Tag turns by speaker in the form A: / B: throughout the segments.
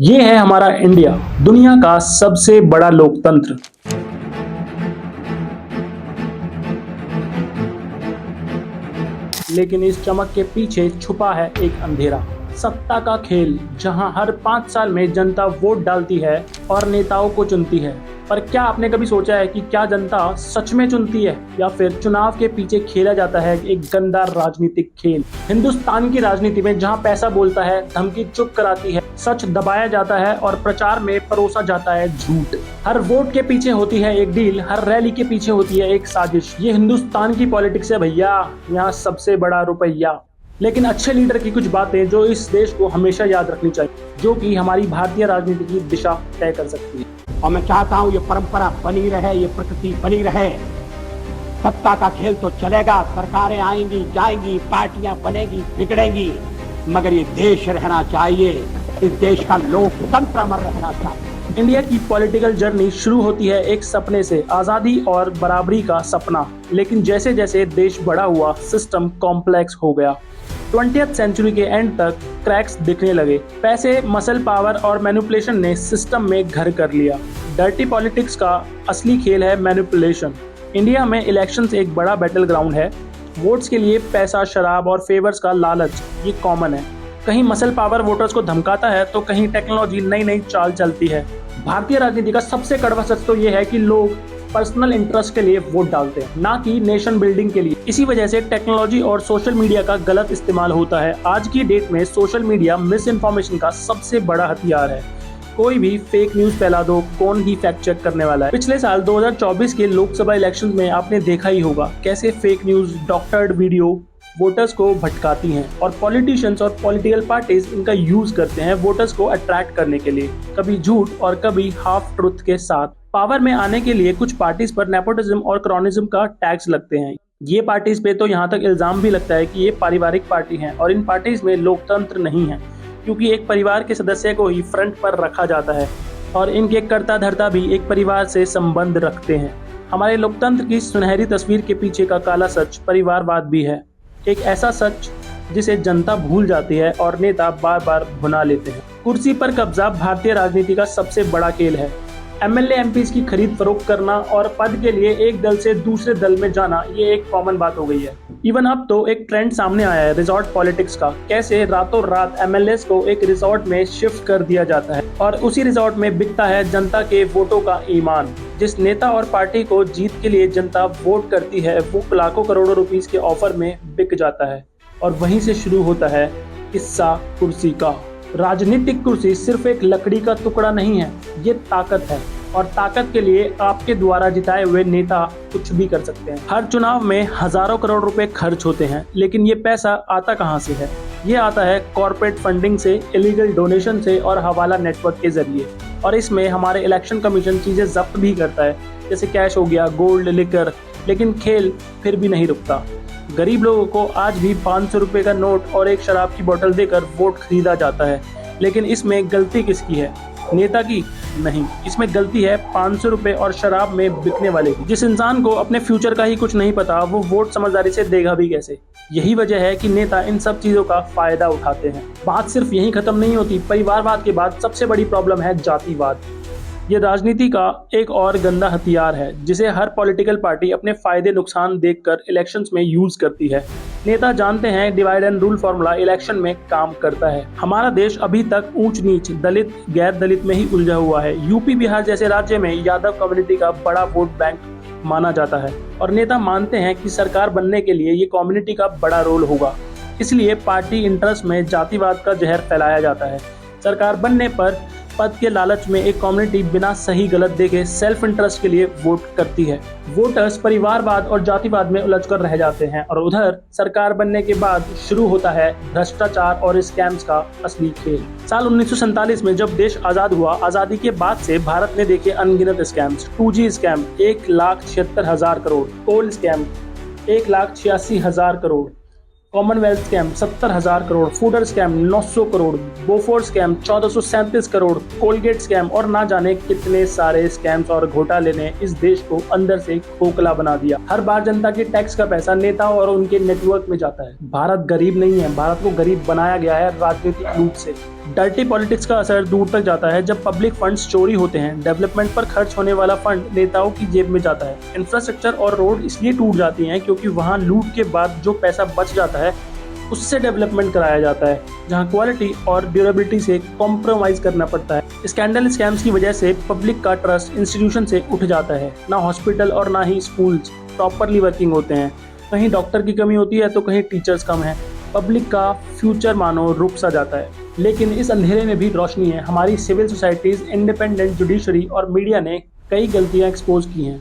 A: ये है हमारा इंडिया, दुनिया का सबसे बड़ा लोकतंत्र। लेकिन इस चमक के पीछे छुपा है एक अंधेरा, सत्ता का खेल, जहां हर 5 साल में जनता वोट डालती है और नेताओं को चुनती है। पर क्या आपने कभी सोचा है कि क्या जनता सच में चुनती है या फिर चुनाव के पीछे खेला जाता है एक गंदा राजनीतिक खेल। हिंदुस्तान की राजनीति में जहां पैसा बोलता है, धमकी चुप कराती है, सच दबाया जाता है और प्रचार में परोसा जाता है झूठ। हर वोट के पीछे होती है एक डील, हर रैली के पीछे होती है एक साजिश। ये हिंदुस्तान की पॉलिटिक्स है भैया, यहाँ सबसे बड़ा रुपया। लेकिन अच्छे लीडर की कुछ बातें जो इस देश को हमेशा याद रखनी चाहिए, जो कि हमारी भारतीय राजनीति की दिशा तय कर सकती है।
B: और मैं चाहता हूं ये परंपरा बनी रहे, ये प्रकृति बनी रहे। सत्ता का खेल तो चलेगा, सरकारें आएंगी जाएंगी, पार्टियां बनेगी बिगड़ेंगी, मगर ये देश रहना चाहिए, इस देश का लोकतंत्र अमर रहना चाहिए।
A: इंडिया की पॉलिटिकल जर्नी शुरू होती है एक सपने से, आजादी और बराबरी का सपना। लेकिन जैसे जैसे देश बड़ा हुआ, सिस्टम कॉम्प्लेक्स हो गया। 20th सेंचुरी के एंड तक क्रैक्स दिखने लगे। पैसे, मसल पावर और मैनिपुलेशन ने सिस्टम में घर कर लिया। डर्टी पॉलिटिक्स का असली खेल है मैनिपुलेशन। इंडिया में इलेक्शंस एक बड़ा बैटल ग्राउंड है। वोट्स के लिए पैसा, शराब और फेवर्स का लालच ये कॉमन है। कहीं मसल पावर वोटर्स को धमकाता है तो कहीं टेक्नोलॉजी नई नई चाल चलती है। भारतीय राजनीति का सबसे कड़वा सच तो ये है कि लोग पर्सनल इंटरेस्ट के लिए वोट डालते हैं, ना कि नेशन बिल्डिंग के लिए। इसी वजह से टेक्नोलॉजी और सोशल मीडिया का गलत इस्तेमाल होता है। आज की डेट में सोशल मीडिया मिस इन्फॉर्मेशन का सबसे बड़ा हथियार है। कोई भी फेक न्यूज फैला दो, कौन ही फैक्ट चेक करने वाला है। पिछले साल 2024 के लोकसभा इलेक्शन में आपने देखा ही होगा कैसे fake news, doctored video voters को भटकाती हैं और पॉलिटिशियंस और पॉलिटिकल पार्टीज इनका यूज करते हैं वोटर्स को अट्रैक्ट करने के लिए, कभी झूठ और कभी हाफ ट्रुथ के साथ। पावर में आने के लिए कुछ पार्टीज पर नेपोटिज्म और क्रॉनिज्म का टैक्स लगते हैं। ये पार्टीज पे तो यहाँ तक इल्जाम भी लगता है कि ये पारिवारिक पार्टी हैं और इन पार्टीज में लोकतंत्र नहीं है, क्योंकि एक परिवार के सदस्य को ही फ्रंट पर रखा जाता है और इनके कर्ता धर्ता भी एक परिवार से संबंध रखते हैं। हमारे लोकतंत्र की सुनहरी तस्वीर के पीछे का काला सच परिवारवाद भी है। एक ऐसा सच जिसे जनता भूल जाती है और नेता बार बार भुना लेते हैं। कुर्सी पर कब्जा भारतीय राजनीति का सबसे बड़ा खेल है। एमएलए एमपीज की खरीद फरोख्त करना और पद के लिए एक दल से दूसरे दल में जाना, ये एक कॉमन बात हो गई है। इवन अब तो एक ट्रेंड सामने आया है रिजॉर्ट पॉलिटिक्स का। कैसे रातों रात एमएलएस को एक रिजॉर्ट में शिफ्ट कर दिया जाता है और उसी रिजॉर्ट में बिकता है जनता के वोटों का ईमान। जिस नेता और पार्टी को जीत के लिए जनता वोट करती है, वो लाखों करोड़ों रुपीस के ऑफर में बिक जाता है। और वहीं से शुरू होता है किस्सा कुर्सी का। राजनीतिक कुर्सी सिर्फ एक लकड़ी का टुकड़ा नहीं है, ये ताकत है और ताकत के लिए आपके द्वारा जिताए हुए नेता कुछ भी कर सकते हैं। हर चुनाव में हजारों करोड़ रुपए खर्च होते हैं, लेकिन ये पैसा आता कहां से है? ये आता है कॉर्पोरेट फंडिंग से, इलीगल डोनेशन से और हवाला नेटवर्क के जरिए। और इसमें हमारे इलेक्शन कमीशन चीजें जब्त भी करता है, जैसे कैश हो गया, गोल्ड, लिकर। लेकिन खेल फिर भी नहीं रुकता। गरीब लोगों को आज भी 500 रुपए का नोट और एक शराब की बोतल देकर वोट खरीदा जाता है। लेकिन इसमें गलती किसकी है? नेता की? नहीं, इसमें गलती है 500 रुपए और शराब में बिकने वाले की। जिस इंसान को अपने फ्यूचर का ही कुछ नहीं पता, वो वोट समझदारी से देगा भी कैसे? यही वजह है कि नेता इन सब चीजों का फायदा उठाते हैं। बात सिर्फ यहीं खत्म नहीं होती। परिवारवाद के बाद सबसे बड़ी प्रॉब्लम है जातिवाद। ये राजनीति का एक और गंदा हथियार है, जिसे हर पॉलिटिकल पार्टी अपने फायदे नुकसान देखकर इलेक्शंस में यूज करती है। नेता जानते हैं divide and rule formula election में काम करता है। हमारा देश अभी तक ऊंच नीच, दलित गैर दलित में ही उलझा हुआ है। यूपी बिहार जैसे राज्य में यादव कम्युनिटी का बड़ा वोट बैंक माना जाता है और नेता मानते हैं कि सरकार बनने के लिए ये कम्युनिटी का बड़ा रोल होगा। इसलिए पार्टी इंटरेस्ट में जातिवाद का जहर फैलाया जाता है। सरकार बनने पर पद के लालच में एक कम्युनिटी बिना सही गलत देखे सेल्फ इंटरेस्ट के लिए वोट करती है। वोटर्स परिवारवाद और जातिवाद में उलझकर रह जाते हैं और उधर सरकार बनने के बाद शुरू होता है भ्रष्टाचार और स्कैम्स का असली खेल। साल 1947 में जब देश आजाद हुआ, आजादी के बाद से भारत ने देखे अनगिनत scams. 2G scam 1,76,000 crore, coal scam 1,86,000 crore, Commonwealth scam 70,000 crore, fodder scam 900 crore, Bofors scam 1437 crore, Coalgate scam और ना जाने कितने सारे स्कैम्स और घोटाले ने इस देश को अंदर से खोखला बना दिया। हर बार जनता के टैक्स का पैसा नेताओं और उनके नेटवर्क में जाता है। भारत गरीब नहीं है, भारत को गरीब बनाया गया है राजनीतिक लूट से। डर्टी पॉलिटिक्स का असर दूर तक जाता है। जब पब्लिक फंड्स चोरी होते हैं, डेवलपमेंट पर खर्च होने वाला फंड नेताओं की जेब में जाता है। इंफ्रास्ट्रक्चर और रोड इसलिए टूट जाती हैं क्योंकि वहां लूट के बाद जो पैसा बच जाता है उससे डेवलपमेंट कराया जाता है, जहां क्वालिटी और ड्यूरेबिलिटी से कॉम्प्रोमाइज करना पड़ता है। स्कैंडल स्कैम्स की वजह से पब्लिक का ट्रस्ट इंस्टीट्यूशन से उठ जाता है। ना हॉस्पिटल और ना ही स्कूल्स प्रॉपरली वर्किंग होते हैं। कहीं डॉक्टर की कमी होती है तो कहीं टीचर्स कम है। पब्लिक का फ्यूचर मानो रुक सा जाता है। लेकिन इस अंधेरे में भी रोशनी है। हमारी सिविल सोसाइटीज, इंडिपेंडेंट जुडिशरी और मीडिया ने कई गलतियां एक्सपोज की हैं।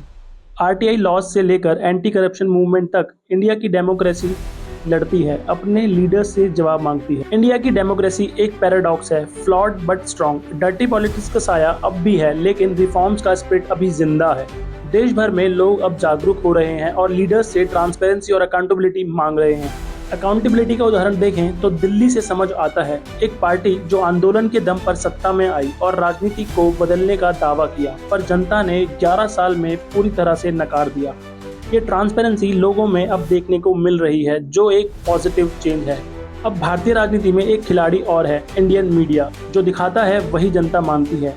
A: आरटीआई लॉज से लेकर एंटी करप्शन मूवमेंट तक इंडिया की डेमोक्रेसी लड़ती है, अपने लीडर्स से जवाब मांगती है। इंडिया की डेमोक्रेसी एक पैराडॉक्स है, flawed but strong. Dirty politics का साया अब भी है, लेकिन रिफॉर्म्स का स्पिरिट अभी जिंदा है। देश भर में लोग अब जागरूक हो रहे हैं और लीडर्स से ट्रांसपेरेंसी और अकाउंटेबिलिटी मांग रहे हैं। अकाउंटेबिलिटी का उदाहरण देखें तो दिल्ली से समझ आता है। एक पार्टी जो आंदोलन के दम पर सत्ता में आई और राजनीति को बदलने का दावा किया, पर जनता ने 11 साल में पूरी तरह से नकार दिया। ये ट्रांसपेरेंसी लोगों में अब देखने को मिल रही है, जो एक पॉजिटिव चेंज है। अब भारतीय राजनीति में एक खिलाड़ी और है, इंडियन मीडिया। जो दिखाता है वही जनता मानती है।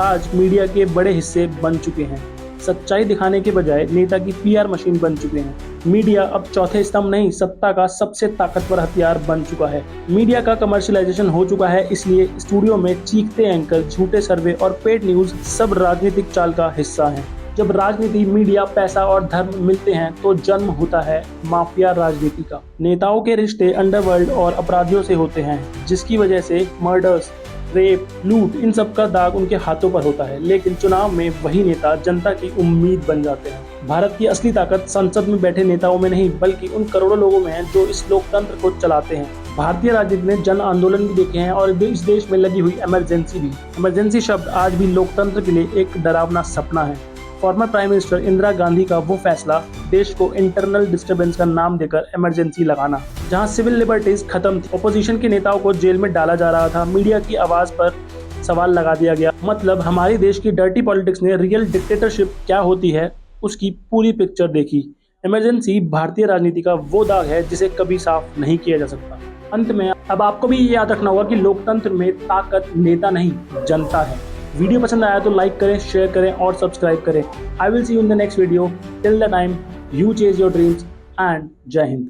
A: आज मीडिया के बड़े हिस्से बन चुके हैं। सच्चाई दिखाने के बजाय नेता की पीआर मशीन बन चुके हैं। मीडिया अब चौथे स्तंभ नहीं, सत्ता का सबसे ताकतवर हथियार बन चुका है। मीडिया का कमर्शियलाइजेशन हो चुका है, इसलिए स्टूडियो में चीखते एंकर, झूठे सर्वे और पेड न्यूज सब राजनीतिक चाल का हिस्सा हैं। जब राजनीति, मीडिया, पैसा और धर्म मिलते हैं तो जन्म होता है माफिया राजनीति का। नेताओं के रिश्ते अंडरवर्ल्ड और अपराधियों से होते हैं, जिसकी वजह से मर्डर्स, रेप, लूट, इन सब का दाग उनके हाथों पर होता है। लेकिन चुनाव में वही नेता जनता की उम्मीद बन जाते हैं। भारत की असली ताकत संसद में बैठे नेताओं में नहीं, बल्कि उन करोड़ों लोगों में है जो इस लोकतंत्र को चलाते हैं। भारतीय राजनीति में जन आंदोलन भी देखे हैं और इस देश में लगी हुई इमरजेंसी भी। इमरजेंसी शब्द आज भी लोकतंत्र के लिए एक डरावना सपना है। Former prime minister Indira Gandhi का वो फैसला, देश को इंटरनल डिस्टर्बेंस का नाम देकर इमरजेंसी लगाना, जहां सिविल लिबर्टीज खत्म थी, ओपोजिशन के नेताओं को जेल में डाला जा रहा था, मीडिया की आवाज पर सवाल लगा दिया गया। मतलब हमारे देश की डर्टी पॉलिटिक्स ने रियल डिक्टेटरशिप क्या होती है उसकी पूरी पिक्चर देखी। इमरजेंसी भारतीय राजनीति का वो दाग है जिसे कभी साफ नहीं किया जा सकता। अंत में अब आपको भी ये याद रखना होगा कि लोकतंत्र में ताकत नेता नहीं, जनता है। वीडियो पसंद आया तो लाइक करें, शेयर करें और सब्सक्राइब करें। I will see you in the next video. Till the time, you chase your dreams and जय हिंद।